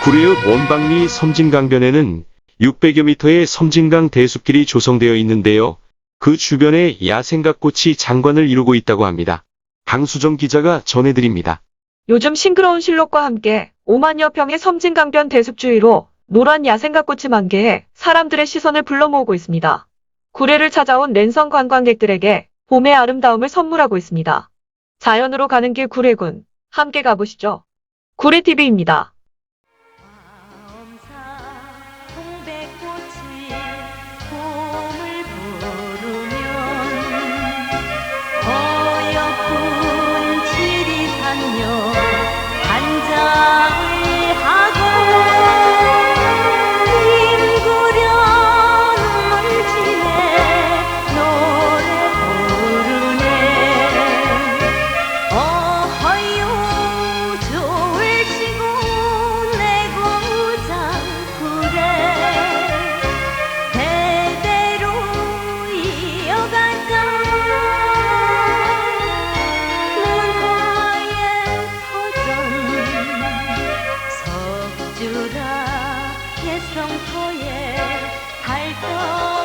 구례읍 원방리 섬진강변에는 600여 미터의 섬진강 대숲길이 조성되어 있는데요. 그 주변에 야생각꽃이 장관을 이루고 있다고 합니다. 강수정 기자가 전해드립니다. 요즘 싱그러운 실록과 함께 5만여 평의 섬진강변 대숲 주위로 노란 야생각꽃이 만개해 사람들의 시선을 불러 모으고 있습니다. 구례를 찾아온 랜선 관광객들에게 봄의 아름다움을 선물하고 있습니다. 자연으로 가는 길 구례군, 함께 가보시죠. 구례TV입니다. 동백꽃이 봄을 부르면 어여쁜 지리산녀 단장을 하고 뒹구려 눈물지네 노래 부르네 어허유 좋을지고 내 고장 구례 대대로 이어가자 문화의 터전 석주라 예성터에 달던